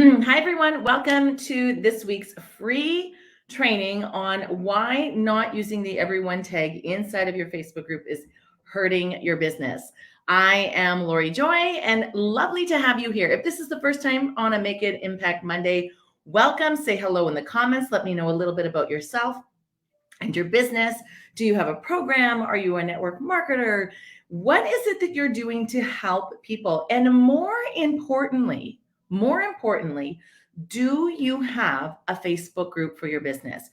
Hi, everyone. Welcome to this week's free training on why not using the everyone tag inside of your Facebook group is hurting your business. I am Lori Joy, and lovely to have you here. If this is the first time on a Make It Impact Monday, welcome. Say hello in the comments. Let me know a little bit about yourself and your business. Do you have a program? Are you a network marketer? What is it that you're doing to help people? And more importantly, do you have a Facebook group for your business?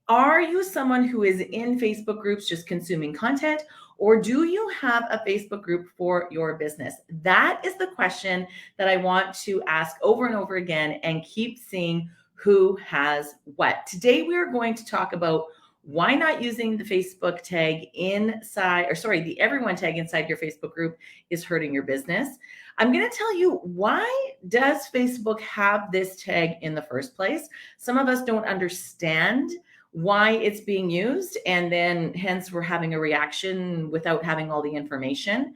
Are you someone who is in Facebook groups just consuming content, or do you have a Facebook group for your business? That is the question that I want to ask over and over again and keep seeing who has what. Today, we are going to talk about why not using the Facebook tag the everyone tag inside your Facebook group is hurting your business. I'm going to tell you, why does Facebook have this tag in the first place? Some of us don't understand why it's being used, and then hence we're having a reaction without having all the information.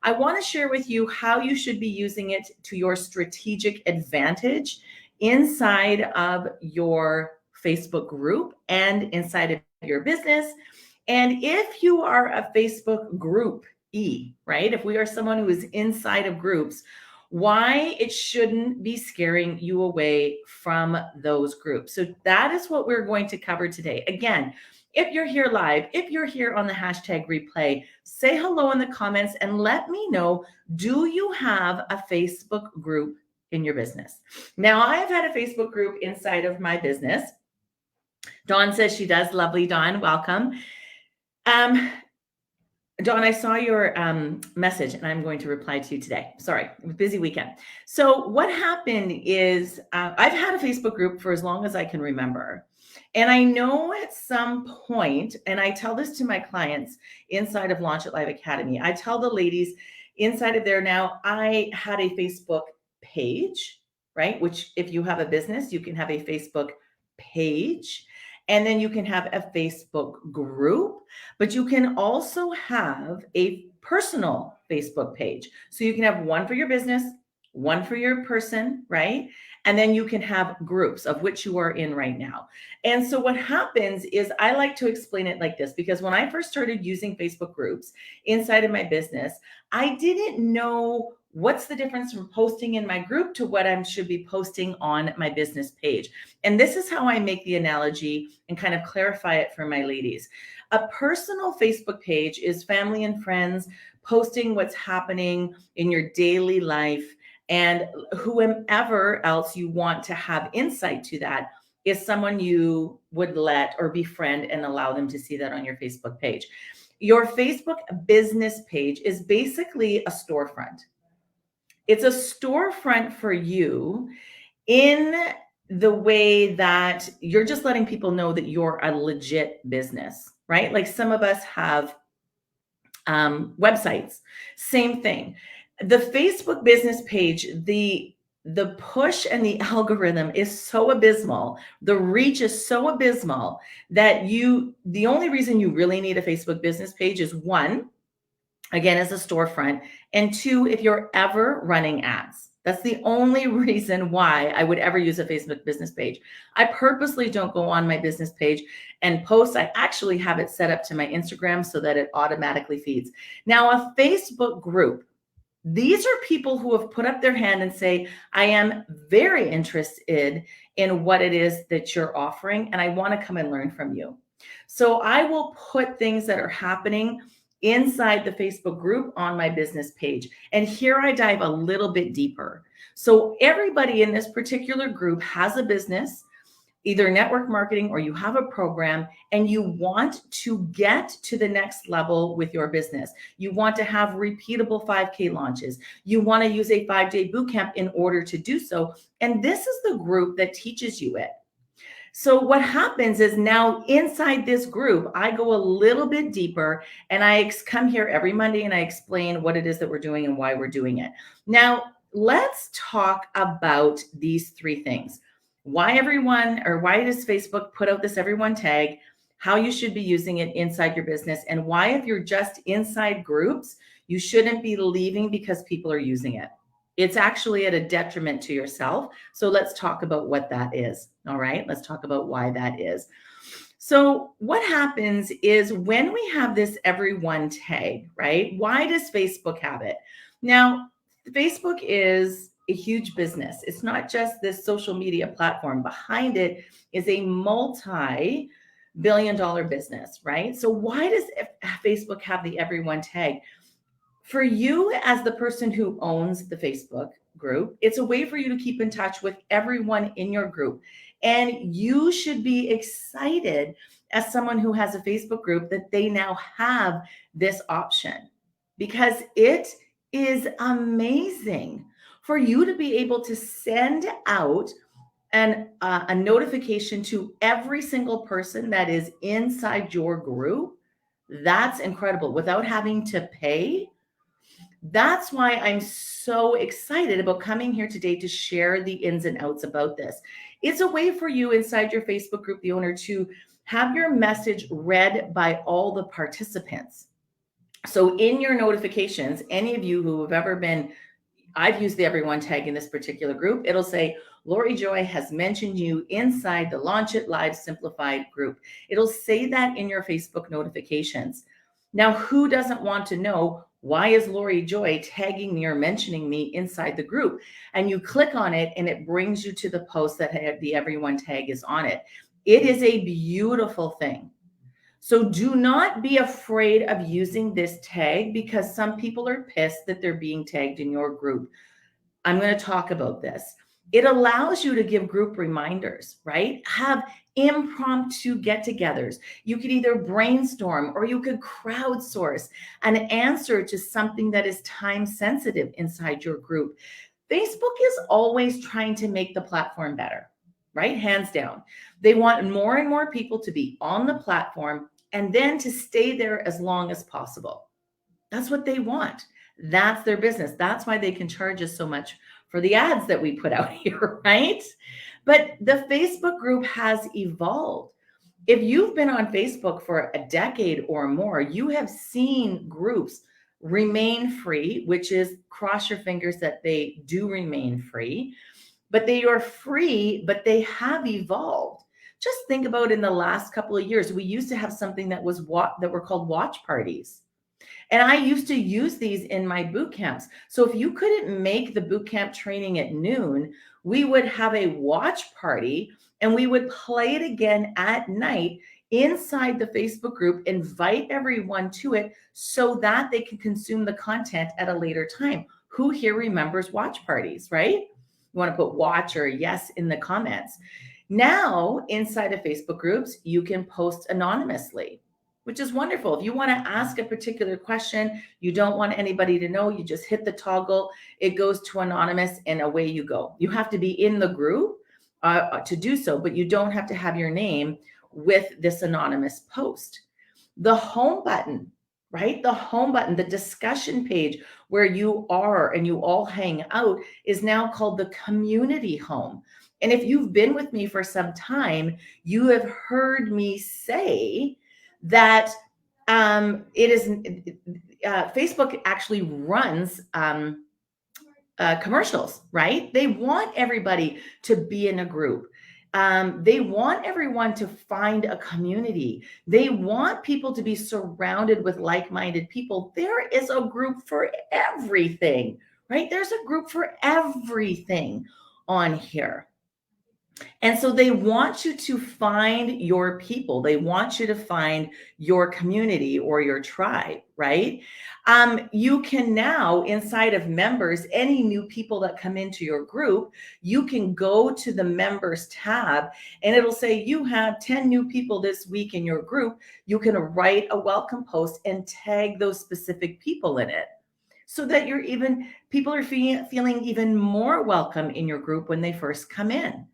I want to share with you how you should be using it to your strategic advantage inside of your Facebook group and inside of your business. And if you are a Facebook group right? If we are someone who is inside of groups, why it shouldn't be scaring you away from those groups. So that is what we're going to cover today. Again, if you're here live, if you're here on the hashtag replay, say hello in the comments and let me know, do you have a Facebook group in your business? Now, I have had a Facebook group inside of my business. Dawn says she does. Lovely, Dawn. Welcome. Dawn, I saw your message and I'm going to reply to you today. Sorry, it was a busy weekend. So what happened is I've had a Facebook group for as long as I can remember. And I know at some point, and I tell this to my clients inside of Launch It Live Academy, I tell the ladies inside of there now, I had a Facebook page, right? Which if you have a business, you can have a Facebook page. And then you can have a Facebook group, but you can also have a personal Facebook page. So you can have one for your business, one for your person, right? And then you can have groups, of which you are in right now. And so what happens is, I like to explain it like this, because when I first started using Facebook groups inside of my business, I didn't know what's the difference from posting in my group to what I should be posting on my business page. And this is how I make the analogy and kind of clarify it for my ladies. A personal Facebook page is family and friends posting what's happening in your daily life, and whomever else you want to have insight to that is someone you would let or befriend and allow them to see that on your Facebook page. Your Facebook business page is basically a storefront. It's a storefront for you in the way that you're just letting people know that you're a legit business, right? Like some of us have websites, same thing. The Facebook business page, the push and the algorithm is so abysmal. The reach is so abysmal that the only reason you really need a Facebook business page is, one, again, as a storefront, and two, if you're ever running ads. That's the only reason why I would ever use a Facebook business page. I purposely don't go on my business page and post. I actually have it set up to my Instagram so that it automatically feeds. Now, a Facebook group, these are people who have put up their hand and say, I am very interested in what it is that you're offering, and I want to come and learn from you. So I will put things that are happening inside the Facebook group on my business page. And here I dive a little bit deeper. So everybody in this particular group has a business, either network marketing or you have a program, and you want to get to the next level with your business. You want to have repeatable 5K launches. You want to use a 5-day bootcamp in order to do so. And this is the group that teaches you it. So what happens is, now inside this group, I go a little bit deeper, and I come here every Monday and I explain what it is that we're doing and why we're doing it. Now, let's talk about these three things. Why does Facebook put out this everyone tag, how you should be using it inside your business, and why, if you're just inside groups, you shouldn't be leaving because people are using it. It's actually at a detriment to yourself. So let's talk about what that is. All right. Let's talk about why that is. So, what happens is when we have this everyone tag, right? Why does Facebook have it? Now, Facebook is a huge business. It's not just this social media platform. Behind it is a multi-billion-dollar business, right? So, why does Facebook have the everyone tag? For you, as the person who owns the Facebook group, it's a way for you to keep in touch with everyone in your group. And you should be excited as someone who has a Facebook group that they now have this option, because it is amazing for you to be able to send out a notification to every single person that is inside your group. That's incredible without having to pay. That's why I'm so excited about coming here today to share the ins and outs about this. It's a way for you inside your Facebook group, the owner, to have your message read by all the participants. So in your notifications, any of you who have ever been, I've used the everyone tag in this particular group, it'll say, Lori Joy has mentioned you inside the Launch It Live Simplified group. It'll say that in your Facebook notifications. Now, who doesn't want to know, why is Lori Joy tagging me or mentioning me inside the group? And you click on it and it brings you to the post that the everyone tag is on it. It is a beautiful thing. So do not be afraid of using this tag, because some people are pissed that they're being tagged in your group. I'm going to talk about this. It allows you to give group reminders, right? Have impromptu get togethers. You could either brainstorm or you could crowdsource an answer to something that is time sensitive inside your group. Facebook is always trying to make the platform better, right? Hands down. They want more and more people to be on the platform and then to stay there as long as possible. That's what they want. That's their business. That's why they can charge us so much for the ads that we put out here, right? But the Facebook group has evolved. If you've been on Facebook for a decade or more, you have seen groups remain free, which is cross your fingers that they do remain free, but they are free, but they have evolved. Just think about in the last couple of years, we used to have something that was that were called watch parties. And I used to use these in my boot camps. So if you couldn't make the boot camp training at noon, we would have a watch party and we would play it again at night inside the Facebook group, invite everyone to it so that they can consume the content at a later time. Who here remembers watch parties, right? You want to put watch or yes in the comments. Now, inside of Facebook groups, you can post anonymously, which is wonderful. If you want to ask a particular question, you don't want anybody to know, you just hit the toggle, it goes to anonymous, and away you go. You have to be in the group to do so, but you don't have to have your name with this anonymous post. The home button, right? The home button, the discussion page where you are and you all hang out, is now called the community home. And if you've been with me for some time, you have heard me say that it is Facebook actually runs commercials, right? They want everybody to be in a group. They want everyone to find a community. They want people to be surrounded with like-minded people. There is a group for everything, right? There's a group for everything on here. And so they want you to find your people. They want you to find your community or your tribe, right? You can now, inside of members, any new people that come into your group, you can go to the members tab and it'll say you have 10 new people this week in your group. You can write a welcome post and tag those specific people in it, so that people are feeling even more welcome in your group when they first come in.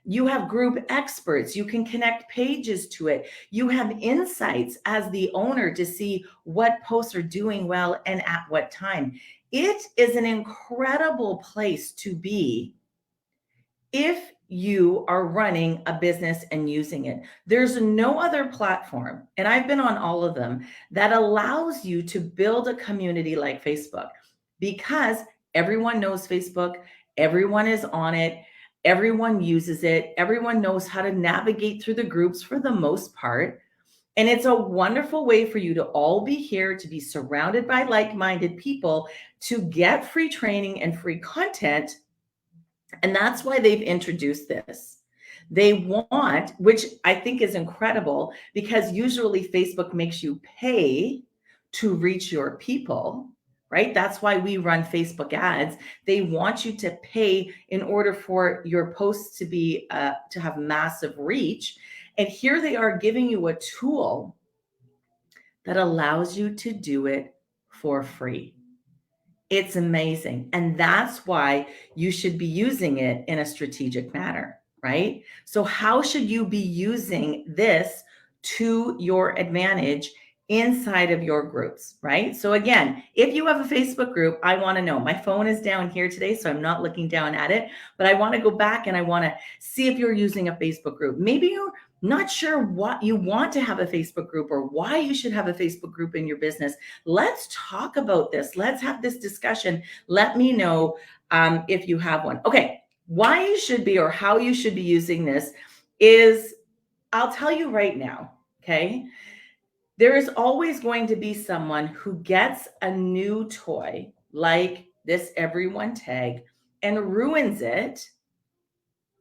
You have group experts. You can connect pages to it. You have insights as the owner to see what posts are doing well and at what time. It is an incredible place to be if you are running a business and using it. There's no other platform, and I've been on all of them, that allows you to build a community like Facebook, because Everyone knows Facebook. Everyone is on it. Everyone uses it. Everyone knows how to navigate through the groups for the most part. And it's a wonderful way for you to all be here, to be surrounded by like-minded people, to get free training and free content. And that's why they've introduced this. They want, which I think is incredible, because usually Facebook makes you pay to reach your people, right? That's why we run Facebook ads. They want you to pay in order for your posts to be to have massive reach. And here they are giving you a tool that allows you to do it for free. It's amazing. And that's why you should be using it in a strategic manner, right? So how should you be using this to your advantage inside of your groups, right? So again, if you have a Facebook group, I want to know. My phone is down here today, so I'm not looking down at it, but I want to go back and I want to see if you're using a Facebook group. Maybe you're not sure what you want to have a Facebook group or why you should have a Facebook group in your business. Let's talk about this. Let's have this discussion. Let me know if you have one. Okay, why you should be or how you should be using this is, I'll tell you right now, okay? There is always going to be someone who gets a new toy like this everyone tag and ruins it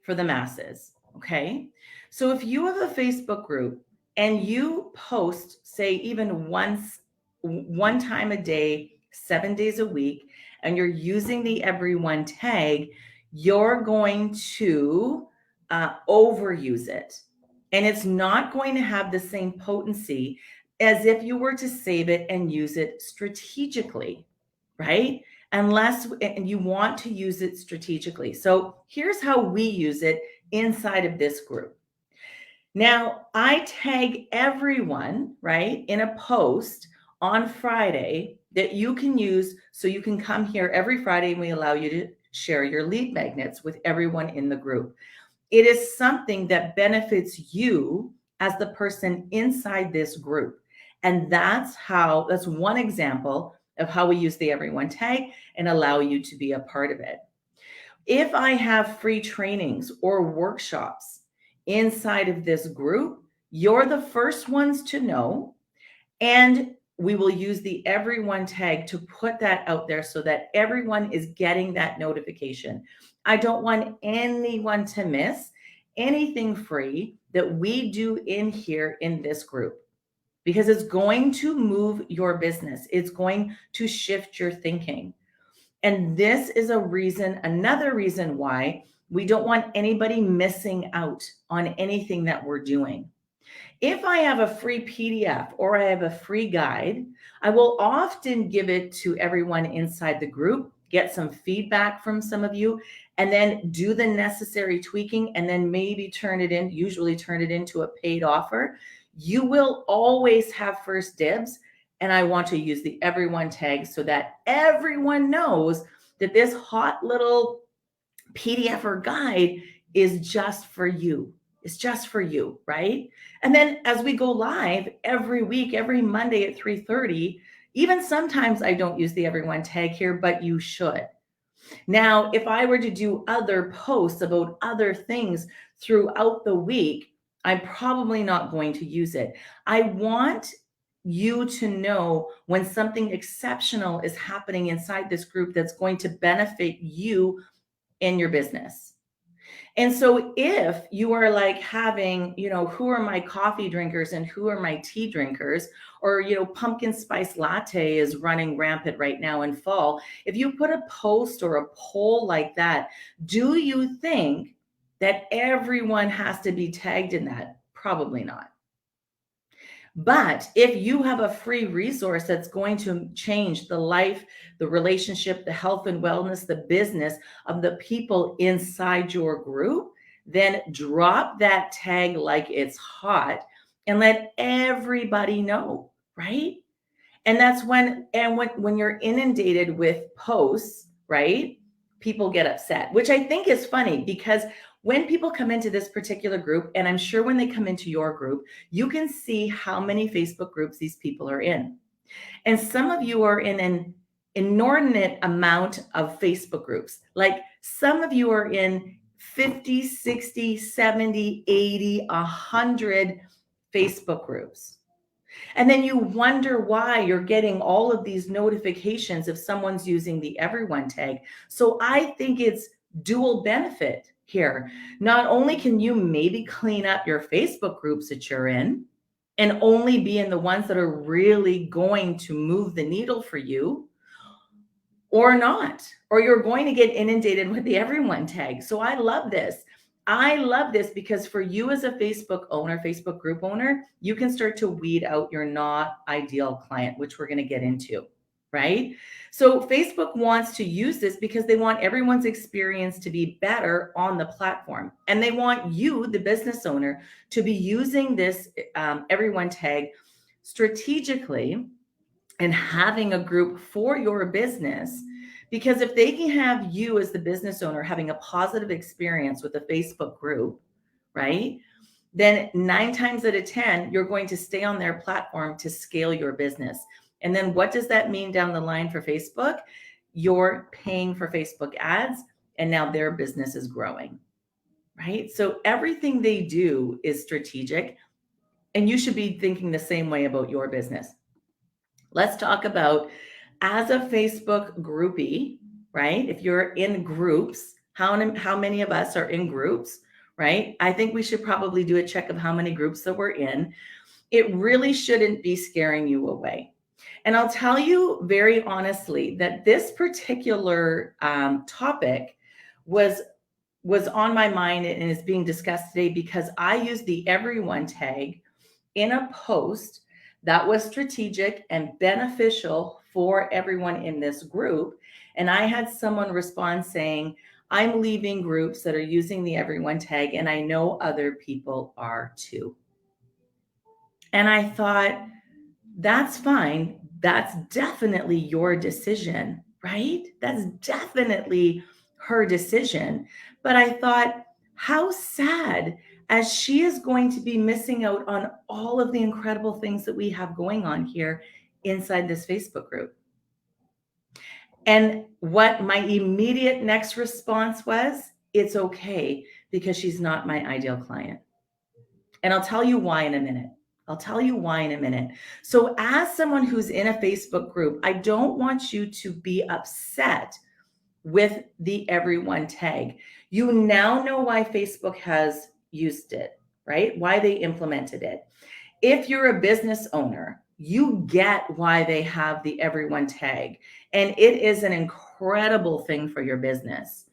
for the masses, okay? So if you have a Facebook group and you post, say, even one time a day, 7 days a week, and you're using the everyone tag, you're going to overuse it. And it's not going to have the same potency as if you were to save it and use it strategically, right? Unless and you want to use it strategically. So here's how we use it inside of this group. Now, I tag everyone, right, in a post on Friday that you can use, so you can come here every Friday and we allow you to share your lead magnets with everyone in the group. It is something that benefits you as the person inside this group. And that's one example of how we use the everyone tag and allow you to be a part of it. If I have free trainings or workshops inside of this group, you're the first ones to know. And we will use the everyone tag to put that out there so that everyone is getting that notification. I don't want anyone to miss anything free that we do in here in this group, because it's going to move your business. It's going to shift your thinking. And this is another reason why we don't want anybody missing out on anything that we're doing. If I have a free PDF or I have a free guide, I will often give it to everyone inside the group, get some feedback from some of you, and then do the necessary tweaking, and then maybe usually turn it into a paid offer. You will always have first dibs. And I want to use the everyone tag so that everyone knows that this hot little PDF or guide is just for you. It's just for you, right? And then as we go live every week, every Monday at 3:30, even sometimes I don't use the everyone tag here, but you should. Now, if I were to do other posts about other things throughout the week, I'm probably not going to use it. I want you to know when something exceptional is happening inside this group that's going to benefit you in your business. And so if you are like having, who are my coffee drinkers and who are my tea drinkers, or, pumpkin spice latte is running rampant right now in fall. If you put a post or a poll like that, do you think that everyone has to be tagged in that? Probably not. But if you have a free resource that's going to change the life, the relationship, the health and wellness, the business of the people inside your group, then drop that tag like it's hot and let everybody know, right? And that's when you're inundated with posts, right? People get upset, which I think is funny, because when people come into this particular group, and I'm sure when they come into your group, you can see how many Facebook groups these people are in. And some of you are in an inordinate amount of Facebook groups. Like some of you are in 50, 60, 70, 80, 100 Facebook groups. And then you wonder why you're getting all of these notifications if someone's using the everyone tag. So I think it's dual benefit here. Not only can you maybe clean up your Facebook groups that you're in and only be in the ones that are really going to move the needle for you, or not, or you're going to get inundated with the everyone tag. So I love this. I love this because for you as a Facebook owner, Facebook group owner, you can start to weed out your not ideal client, which we're going to get into, right? So Facebook wants to use this because they want everyone's experience to be better on the platform. And they want you, the business owner, to be using this everyone tag strategically and having a group for your business. Because if they can have you as the business owner having a positive experience with a Facebook group, right? Then 9 times out of 10, you're going to stay on their platform to scale your business. And then what does that mean down the line for Facebook? You're paying for Facebook ads, and now their business is growing, right? So everything they do is strategic, and you should be thinking the same way about your business. Let's talk about, as a Facebook groupie, right? If you're in groups, how many of us are in groups, right? I think we should probably do a check of how many groups that we're in. It really shouldn't be scaring you away. And I'll tell you very honestly that this particular topic was on my mind and is being discussed today because I used the everyone tag in a post that was strategic and beneficial for everyone in this group. And I had someone respond saying, I'm leaving groups that are using the everyone tag, and I know other people are too. And I thought, that's fine. That's definitely your decision, right? That's definitely her decision. But I thought, how sad, as she is going to be missing out on all of the incredible things that we have going on here inside this Facebook group. And what my immediate next response was, it's okay because she's not my ideal client. And I'll tell you why in a minute. So as someone who's in a Facebook group, I don't want you to be upset with the everyone tag. You now know why Facebook has used it, right? Why they implemented it. If you're a business owner, you get why they have the everyone tag. And it is an incredible thing for your business.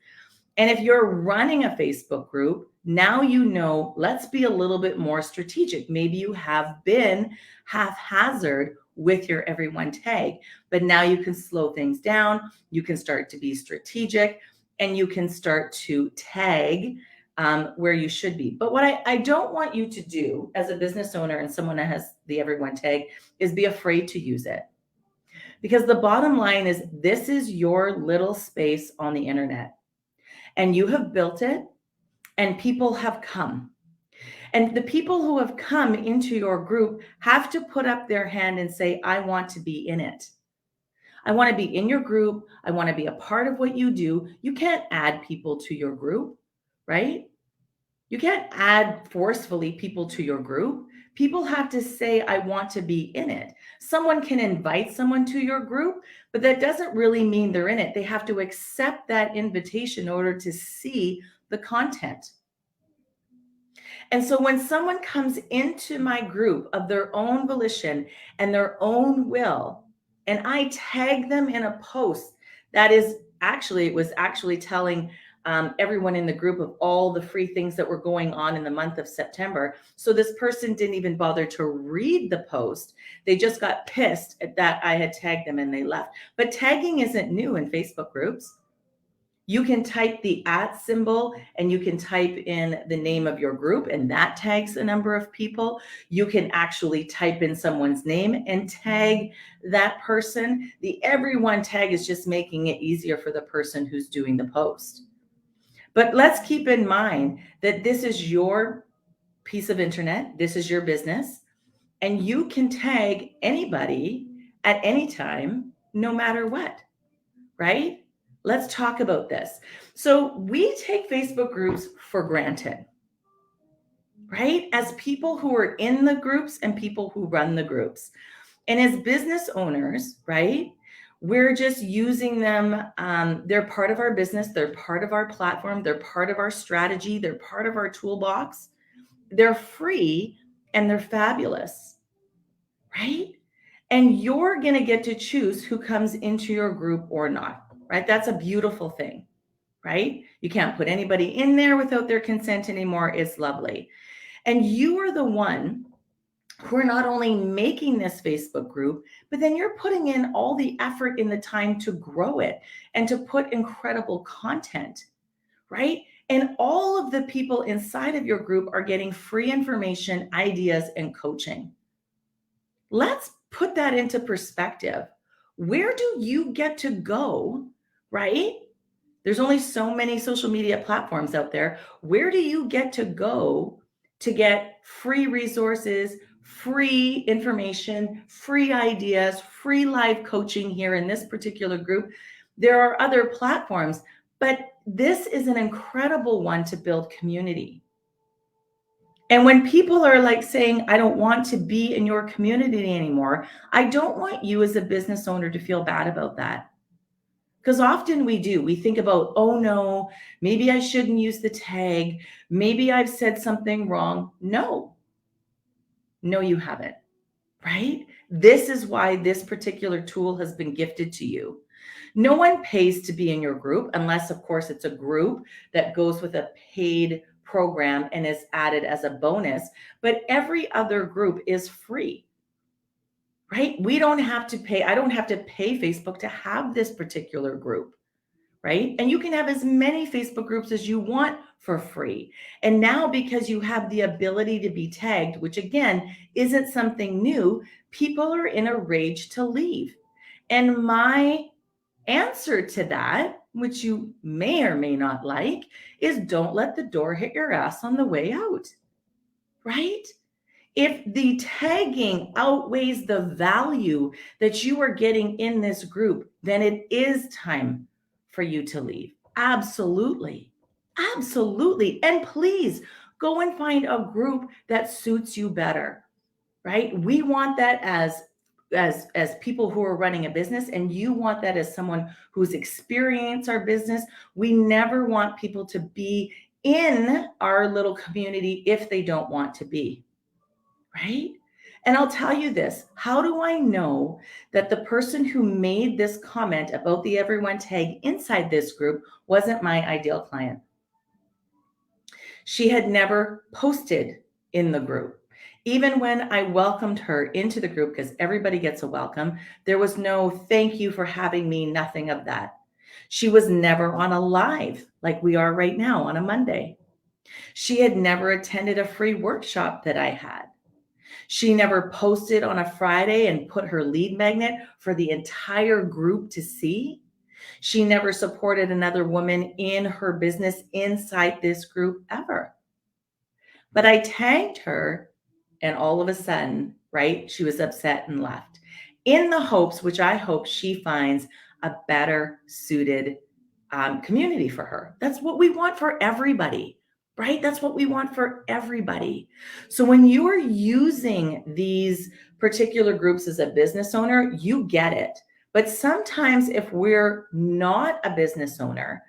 And if you're running a Facebook group, now you know, let's be a little bit more strategic. Maybe you have been haphazard with your everyone tag, but now you can slow things down. You can start to be strategic, and you can start to tag where you should be. But what I don't want you to do as a business owner and someone that has the everyone tag is be afraid to use it. Because the bottom line is, this is your little space on the internet. And you have built it, and people have come. And the people who have come into your group have to put up their hand and say, I want to be in it. I want to be in your group. I want to be a part of what you do. You can't add people to your group, right? You can't add forcefully people to your group. People have to say, I want to be in it. Someone can invite someone to your group, but that doesn't really mean they're in it. They have to accept that invitation in order to see the content. And so when someone comes into my group of their own volition and their own will, and I tag them in a post that is actually, it was actually telling everyone in the group of all the free things that were going on in the month of September. So this person didn't even bother to read the post. They just got pissed at that I had tagged them and they left. But tagging isn't new in Facebook groups. You can type the @ symbol and you can type in the name of your group, and that tags a number of people. You can actually type in someone's name and tag that person. The everyone tag is just making it easier for the person who's doing the post. But let's keep in mind that this is your piece of internet. This is your business, and you can tag anybody at any time, no matter what. right? Let's talk about this. So we take Facebook groups for granted, right? As people who are in the groups and people who run the groups. And as business owners, right? We're just using them. They're part of our business. They're part of our platform. They're part of our strategy. They're part of our toolbox. They're free and they're fabulous, right? And you're going to get to choose who comes into your group or not, right? That's a beautiful thing, right? You can't put anybody in there without their consent anymore. It's lovely. And you are the one who are not only making this Facebook group, but then you're putting in all the effort in the time to grow it and to put incredible content, right? And all of the people inside of your group are getting free information, ideas, and coaching. Let's put that into perspective. Where do you get to go, right? There's only so many social media platforms out there. Where do you get to go to get free resources, free information, free ideas, free live coaching here in this particular group? There are other platforms, but this is an incredible one to build community. And when people are like saying, I don't want to be in your community anymore, I don't want you as a business owner to feel bad about that. Because often we do. We think about, oh no, maybe I shouldn't use the tag. Maybe I've said something wrong. No, you haven't, right? This is why this particular tool has been gifted to you. No one pays to be in your group unless, of course, it's a group that goes with a paid program and is added as a bonus. But every other group is free, right? We don't have to pay. I don't have to pay Facebook to have this particular group, right? And you can have as many Facebook groups as you want for free. And now, because you have the ability to be tagged, which again isn't something new, people are in a rage to leave. And my answer to that, which you may or may not like, is don't let the door hit your ass on the way out, right? If the tagging outweighs the value that you are getting in this group, then it is time for you to leave. Absolutely. Absolutely. And please go and find a group that suits you better, right? We want that as people who are running a business, and you want that as someone who's experienced our business. We never want people to be in our little community if they don't want to be, right? And I'll tell you this, how do I know that the person who made this comment about the everyone tag inside this group wasn't my ideal client? She had never posted in the group. Even when I welcomed her into the group, because everybody gets a welcome, there was no thank you for having me, nothing of that. She was never on a live like we are right now on a Monday. She had never attended a free workshop that I had. She never posted on a Friday and put her lead magnet for the entire group to see. She never supported another woman in her business inside this group ever. But I tagged her, and all of a sudden, right, she was upset and left in the hopes, which I hope she finds a better suited community for her. That's what we want for everybody, right? That's what we want for everybody. So when you are using these particular groups as a business owner, you get it. But sometimes if we're not a business owner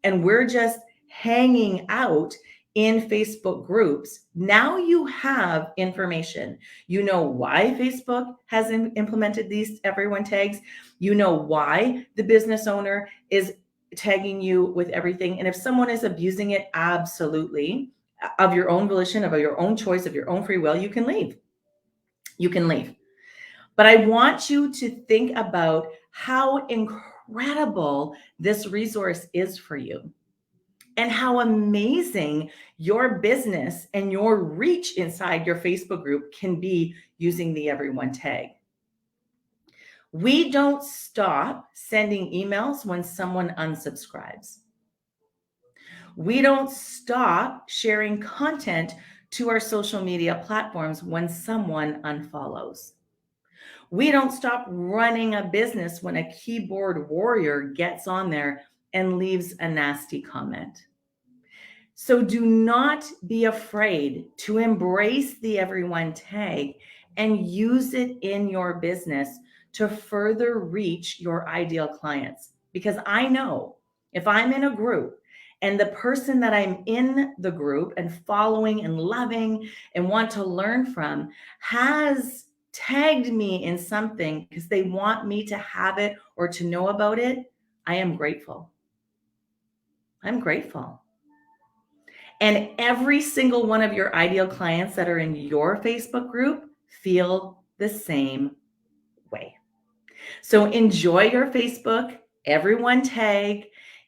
and we're just hanging out in Facebook groups, now you have information. You know why Facebook has implemented these everyone tags. You know why the business owner is tagging you with everything. And if someone is abusing it, absolutely, of your own volition, of your own choice, of your own free will, you can leave. You can leave. But I want you to think about how incredible this resource is for you and how amazing your business and your reach inside your Facebook group can be using the everyone tag. We don't stop sending emails when someone unsubscribes. We don't stop sharing content to our social media platforms when someone unfollows. We don't stop running a business when a keyboard warrior gets on there and leaves a nasty comment. So do not be afraid to embrace the everyone tag and use it in your business to further reach your ideal clients. Because I know if I'm in a group and the person that I'm in the group and following and loving and want to learn from has tagged me in something because they want me to have it or to know about it, I am grateful. I'm grateful. And every single one of your ideal clients that are in your Facebook group feel the same way. So enjoy your Facebook, everyone tag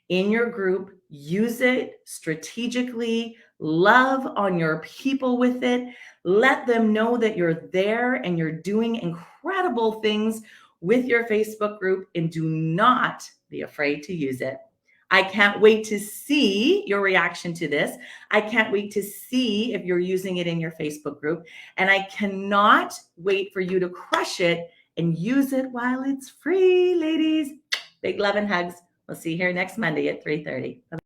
in your group, use it strategically, love on your people with it. Let them know that you're there and you're doing incredible things with your Facebook group, and do not be afraid to use it. I can't wait to see your reaction to this. I can't wait to see if you're using it in your Facebook group. And I cannot wait for you to crush it and use it while it's free, ladies. Big love and hugs. We'll see you here next Monday at 3:30.